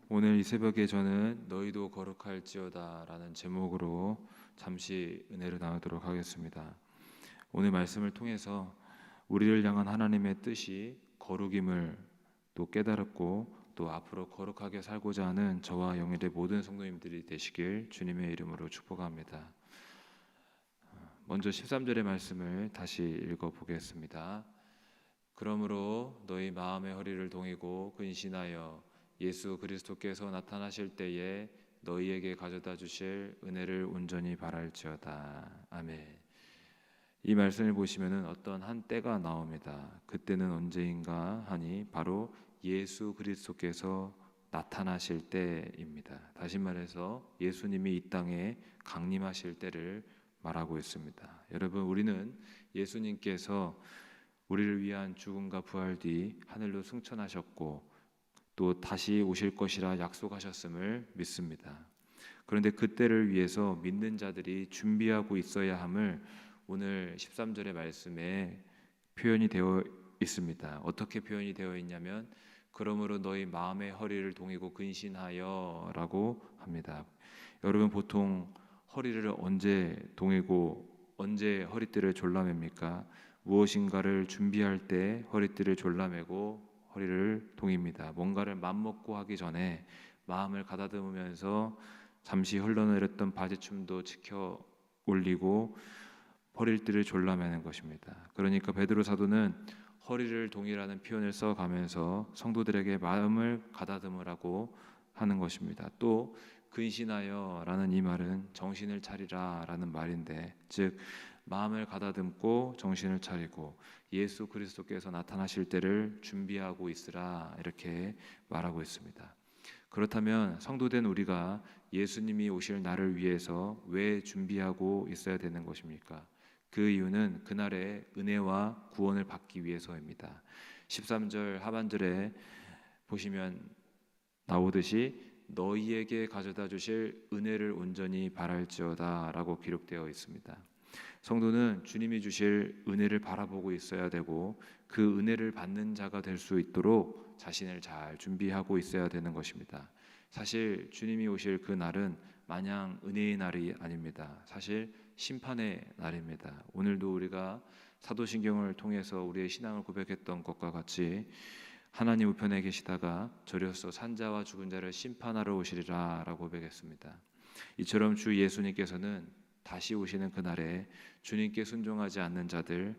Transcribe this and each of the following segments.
오늘 이 새벽에 저는 너희도 거룩할지어다 라는 제목으로 잠시 은혜를 나누도록 하겠습니다. 오늘 말씀을 통해서 우리를 향한 하나님의 뜻이 거룩임을 또 깨달았고 또 앞으로 거룩하게 살고자 하는 저와 영일의 모든 성도님들이 되시길 주님의 이름으로 축복합니다. 먼저 13절의 말씀을 다시 읽어보겠습니다. 그러므로 너희 마음의 허리를 동이고 근신하여 예수 그리스도께서 나타나실 때에 너희에게 가져다 주실 은혜를 온전히 바랄지어다. 아멘. 이 말씀을 보시면은 어떤 한 때가 나옵니다. 그때는 언제인가 하니 바로 예수 그리스도께서 나타나실 때입니다. 다시 말해서 예수님이 이 땅에 강림하실 때를 말하고 있습니다. 여러분, 우리는 예수님께서 우리를 위한 죽음과 부활 뒤 하늘로 승천하셨고 또 다시 오실 것이라 약속하셨음을 믿습니다. 그런데 그때를 위해서 믿는 자들이 준비하고 있어야 함을 오늘 13절의 말씀에 표현이 되어 있습니다. 어떻게 표현이 되어 있냐면 그러므로 너희 마음의 허리를 동이고 근신하여 라고 합니다. 여러분, 보통 허리를 언제 동이고 언제 허리띠를 졸라맵니까? 무엇인가를 준비할 때 허리띠를 졸라매고 허리를 동입니다. 뭔가를 맘먹고 하기 전에 마음을 가다듬으면서 잠시 흘러내렸던 바지춤도 지켜 올리고 허리띠를 졸라매는 것입니다. 그러니까 베드로 사도는 허리를 동이라는 표현을 써가면서 성도들에게 마음을 가다듬으라고 하는 것입니다. 또 근신하여 라는 이 말은 정신을 차리라 라는 말인데, 즉 마음을 가다듬고 정신을 차리고 예수 그리스도께서 나타나실 때를 준비하고 있으라 이렇게 말하고 있습니다. 그렇다면 성도된 우리가 예수님이 오실 날을 위해서 왜 준비하고 있어야 되는 것입니까? 그 이유는 그날의 은혜와 구원을 받기 위해서입니다. 13절 하반절에 보시면 나오듯이 너희에게 가져다 주실 은혜를 온전히 바랄지어다 라고 기록되어 있습니다. 성도는 주님이 주실 은혜를 바라보고 있어야 되고 그 은혜를 받는 자가 될 수 있도록 자신을 잘 준비하고 있어야 되는 것입니다. 사실 주님이 오실 그 날은 마냥 은혜의 날이 아닙니다. 사실 심판의 날입니다. 오늘도 우리가 사도신경을 통해서 우리의 신앙을 고백했던 것과 같이 하나님 우편에 계시다가 저리로서 산자와 죽은 자를 심판하러 오시리라 라고 고백했습니다. 이처럼 주 예수님께서는 다시 오시는 그날에 주님께 순종하지 않는 자들,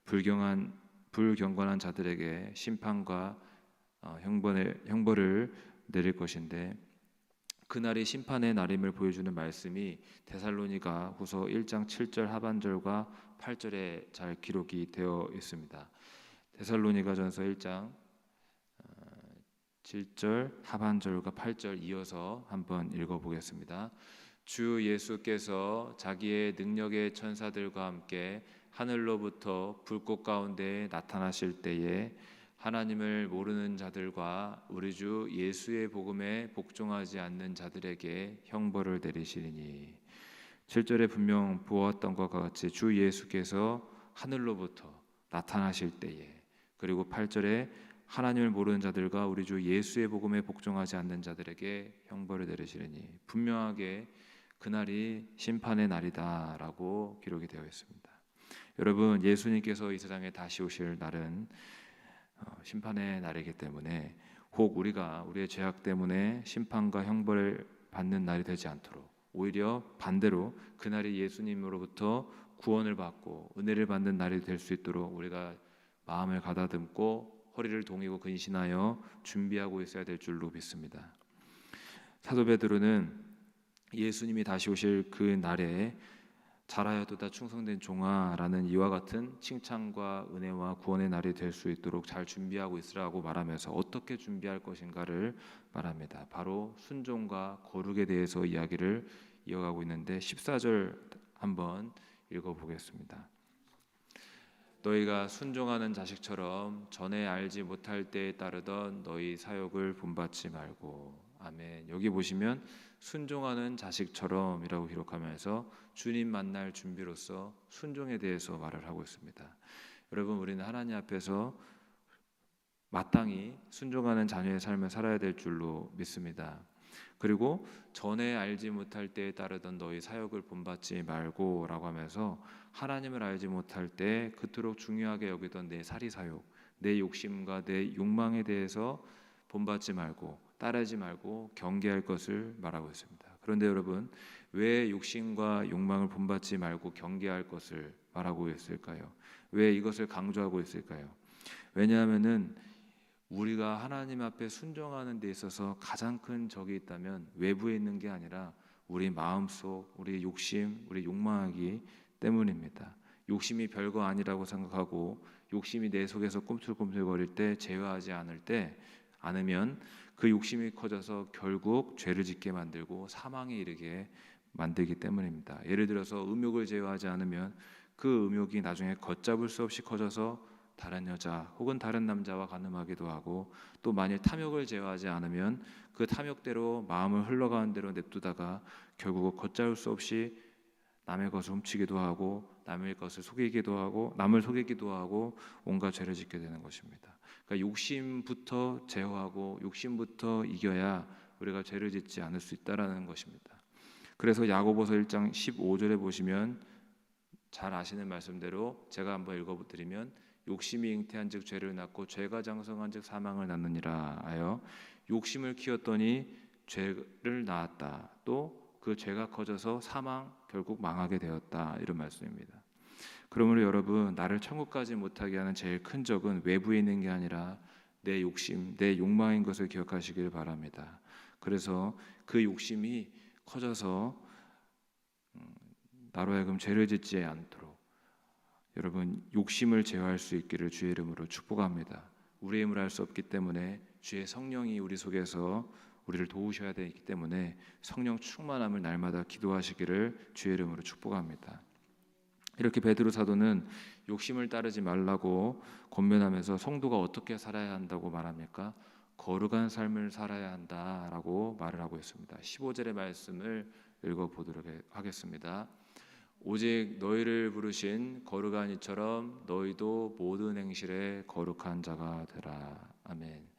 불경건한 자들에게 심판과 형벌을 내릴 것인데, 그날이 심판의 날임을 보여주는 말씀이 데살로니가 후서 1장 7절 하반절과 8절에 잘 기록이 되어 있습니다. 데살로니가 전서 1장 7절 하반절과 8절 이어서 한번 읽어보겠습니다. 주 예수께서 자기의 능력의 천사들과 함께 하늘로부터 불꽃 가운데 나타나실 때에 하나님을 모르는 자들과 우리 주 예수의 복음에 복종하지 않는 자들에게 형벌을 내리시리니. 7절에 분명 보았던 것과 같이 주 예수께서 하늘로부터 나타나실 때에, 그리고 8절에 하나님을 모르는 자들과 우리 주 예수의 복음에 복종하지 않는 자들에게 형벌을 내리시리니, 분명하게 그날이 심판의 날이다라고 기록이 되어 있습니다. 여러분, 예수님께서 이 세상에 다시 오실 날은 심판의 날이기 때문에 혹 우리가 우리의 죄악 때문에 심판과 형벌을 받는 날이 되지 않도록, 오히려 반대로 그날이 예수님으로부터 구원을 받고 은혜를 받는 날이 될 수 있도록 우리가 마음을 가다듬고 허리를 동이고 근신하여 준비하고 있어야 될 줄로 믿습니다. 사도 베드로는 예수님이 다시 오실 그 날에 잘하여도다 충성된 종아라는 이와 같은 칭찬과 은혜와 구원의 날이 될 수 있도록 잘 준비하고 있으라고 말하면서 어떻게 준비할 것인가를 말합니다. 바로 순종과 거룩에 대해서 이야기를 이어가고 있는데 14절 한번 읽어보겠습니다. 너희가 순종하는 자식처럼 전에 알지 못할 때에 따르던 너희 사욕을 본받지 말고. 아멘. 여기 보시면 순종하는 자식처럼이라고 기록하면서 주님 만날 준비로서 순종에 대해서 말을 하고 있습니다. 여러분, 우리는 하나님 앞에서 마땅히 순종하는 자녀의 삶을 살아야 될 줄로 믿습니다. 그리고 전에 알지 못할 때에 따르던 너희 사역을 본받지 말고라고 하면서 하나님을 알지 못할 때 그토록 중요하게 여기던 내 사리사욕, 내 욕심과 내 욕망에 대해서 본받지 말고 따르지 말고 경계할 것을 말하고 있습니다. 그런데 여러분, 왜 욕심과 욕망을 본받지 말고 경계할 것을 말하고 있을까요? 왜 이것을 강조하고 있을까요? 왜냐하면은 우리가 하나님 앞에 순종하는 데 있어서 가장 큰 적이 있다면 외부에 있는 게 아니라 우리 마음속, 우리 욕심, 우리 욕망이기 때문입니다. 욕심이 별거 아니라고 생각하고 욕심이 내 속에서 꿈틀꿈틀거릴 때 제어하지 않으면 그 욕심이 커져서 결국 죄를 짓게 만들고 사망에 이르게 만들기 때문입니다. 예를 들어서 음욕을 제어하지 않으면 그 음욕이 나중에 걷잡을 수 없이 커져서 다른 여자 혹은 다른 남자와 간음하기도 하고, 또 만일 탐욕을 제어하지 않으면 그 탐욕대로 마음을 흘러가는 대로 냅두다가 결국 걷잡을 수 없이 남의 것을 훔치기도 하고 남의 것을 속이기도 하고 남을 속이기도 하고 온갖 죄를 짓게 되는 것입니다. 그러니까 욕심부터 제어하고 욕심부터 이겨야 우리가 죄를 짓지 않을 수 있다라는 것입니다. 그래서 야고보서 1장 15절에 보시면 잘 아시는 말씀대로 제가 한번 읽어드리면, 욕심이 잉태한즉 죄를 낳고 죄가 장성한즉 사망을 낳느니라 하여 욕심을 키웠더니 죄를 낳았다. 또 그 죄가 커져서 사망, 결국 망하게 되었다. 이런 말씀입니다. 그러므로 여러분, 나를 천국까지 못하게 하는 제일 큰 적은 외부에 있는 게 아니라 내 욕심, 내 욕망인 것을 기억하시길 바랍니다. 그래서 그 욕심이 커져서 나로 하여금 죄를 짓지 않도록 여러분 욕심을 제어할 수 있기를 주의 이름으로 축복합니다. 우리의 힘으로 할 수 없기 때문에 주의 성령이 우리 속에서 우리를 도우셔야 되기 때문에 성령 충만함을 날마다 기도하시기를 주의 이름으로 축복합니다. 이렇게 베드로 사도는 욕심을 따르지 말라고 권면하면서 성도가 어떻게 살아야 한다고 말합니까? 거룩한 삶을 살아야 한다라고 말을 하고 있습니다. 15절의 말씀을 읽어보도록 하겠습니다. 오직 너희를 부르신 거룩한 이처럼 너희도 모든 행실에 거룩한 자가 되라. 아멘.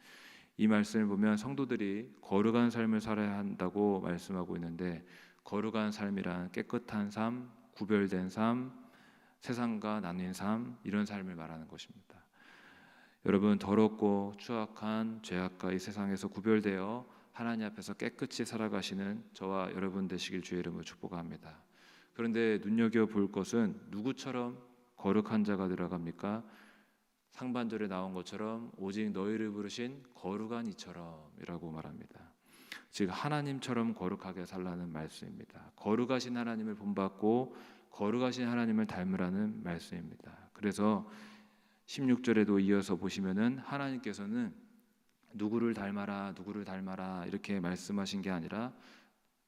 이 말씀을 보면 성도들이 거룩한 삶을 살아야 한다고 말씀하고 있는데, 거룩한 삶이란 깨끗한 삶, 구별된 삶, 세상과 나뉜 삶, 이런 삶을 말하는 것입니다. 여러분, 더럽고 추악한 죄악과 이 세상에서 구별되어 하나님 앞에서 깨끗이 살아가시는 저와 여러분 되시길 주의 이름으로 축복합니다. 그런데 눈여겨볼 것은 누구처럼 거룩한 자가 들어갑니까? 상반절에 나온 것처럼 오직 너희를 부르신 거룩한 이처럼이라고 말합니다. 즉 하나님처럼 거룩하게 살라는 말씀입니다. 거룩하신 하나님을 본받고 거룩하신 하나님을 닮으라는 말씀입니다. 그래서 16절에도 이어서 보시면은 하나님께서는 누구를 닮아라 이렇게 말씀하신 게 아니라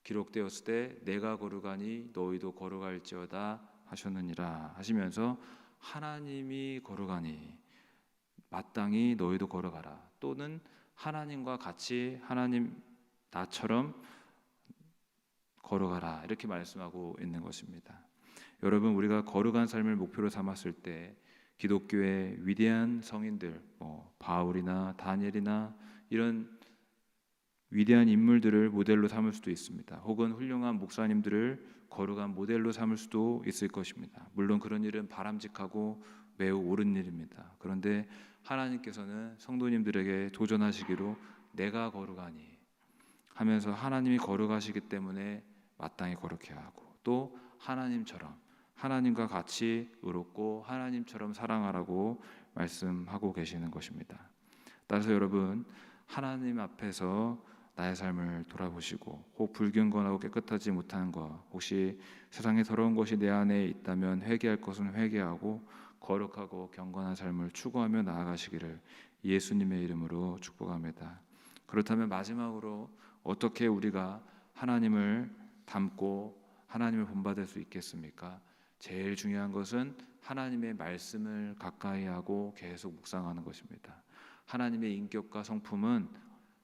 기록되었을 때 내가 거룩하니 너희도 거룩할지어다 하셨느니라 하시면서 하나님이 거룩하니 마땅히 너희도 걸어가라, 또는 하나님과 같이 하나님 나처럼 걸어가라, 이렇게 말씀하고 있는 것입니다. 여러분, 우리가 거룩한 삶을 목표로 삼았을 때 기독교의 위대한 성인들, 바울이나 다니엘이나 이런 위대한 인물들을 모델로 삼을 수도 있습니다. 혹은 훌륭한 목사님들을 거룩한 모델로 삼을 수도 있을 것입니다. 물론 그런 일은 바람직하고 매우 옳은 일입니다. 그런데 하나님께서는 성도님들에게 도전하시기로 내가 거룩하니 하면서 하나님이 거룩하시기 때문에 마땅히 거룩해야 하고, 또 하나님처럼 하나님과 같이 의롭고 하나님처럼 사랑하라고 말씀하고 계시는 것입니다. 따라서 여러분, 하나님 앞에서 나의 삶을 돌아보시고 혹 불경건하고 깨끗하지 못한 것, 혹시 세상에 더러운 것이 내 안에 있다면 회개할 것은 회개하고 거룩하고 경건한 삶을 추구하며 나아가시기를 예수님의 이름으로 축복합니다. 그렇다면 마지막으로 어떻게 우리가 하나님을 닮고 하나님을 본받을 수 있겠습니까? 제일 중요한 것은 하나님의 말씀을 가까이 하고 계속 묵상하는 것입니다. 하나님의 인격과 성품은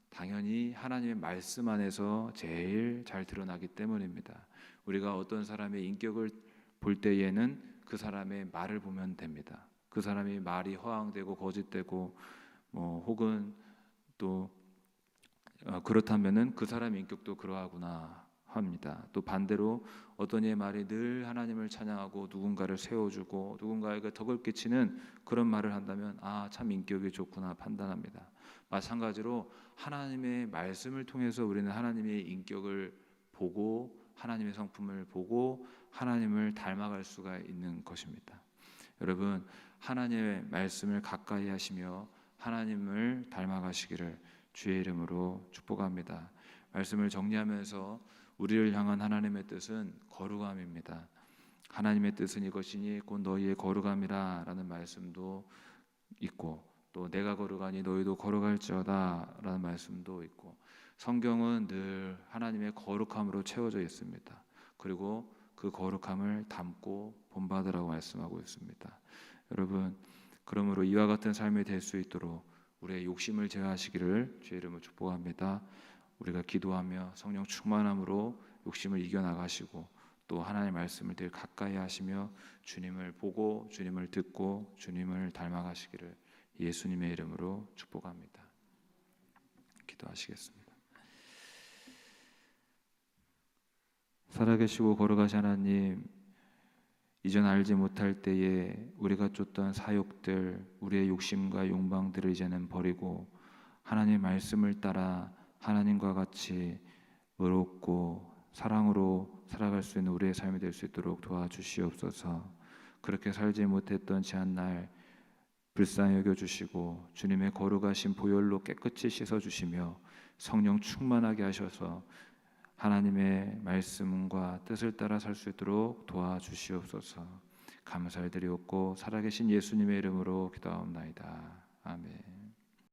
당연히 하나님의 말씀 안에서 제일 잘 드러나기 때문입니다. 우리가 어떤 사람의 인격을 볼 때에는 그 사람의 말을 보면 됩니다. 그 사람이 말이 허황되고 거짓되고 혹은 또 그렇다면은 그 사람의 인격도 그러하구나 합니다. 또 반대로 어떤 이의 말이 늘 하나님을 찬양하고 누군가를 세워주고 누군가에게 덕을 끼치는 그런 말을 한다면 참 인격이 좋구나 판단합니다. 마찬가지로 하나님의 말씀을 통해서 우리는 하나님의 인격을 보고 하나님의 성품을 보고 하나님을 닮아갈 수가 있는 것입니다. 여러분, 하나님의 말씀을 가까이 하시며 하나님을 닮아가시기를 주의 이름으로 축복합니다. 말씀을 정리하면서 우리를 향한 하나님의 뜻은 거룩함입니다. 하나님의 뜻은 이것이니 곧 너희의 거룩함이라 라는 말씀도 있고, 또 내가 거룩하니 너희도 거룩할지어다 라는 말씀도 있고, 성경은 늘 하나님의 거룩함으로 채워져 있습니다. 그리고 그 거룩함을 담고 본받으라고 말씀하고 있습니다. 여러분, 그러므로 이와 같은 삶이 될 수 있도록 우리의 욕심을 제어하시기를 주의 이름으로 축복합니다. 우리가 기도하며 성령 충만함으로 욕심을 이겨나가시고 또 하나님의 말씀을 늘 가까이 하시며 주님을 보고 주님을 듣고 주님을 닮아가시기를 예수님의 이름으로 축복합니다. 기도하시겠습니다. 살아계시고 거룩하신 하나님, 이전 알지 못할 때에 우리가 쫓던 사욕들, 우리의 욕심과 욕망들을 이제는 버리고 하나님의 말씀을 따라 하나님과 같이 의롭고 사랑으로 살아갈 수 있는 우리의 삶이 될 수 있도록 도와주시옵소서. 그렇게 살지 못했던 지한날 불쌍히 여겨주시고 주님의 거룩하신 보혈로 깨끗이 씻어주시며 성령 충만하게 하셔서 하나님의 말씀과 뜻을 따라 살 수 있도록 도와주시옵소서. 감사를 드리옵고 살아계신 예수님의 이름으로 기도하옵나이다. 아멘.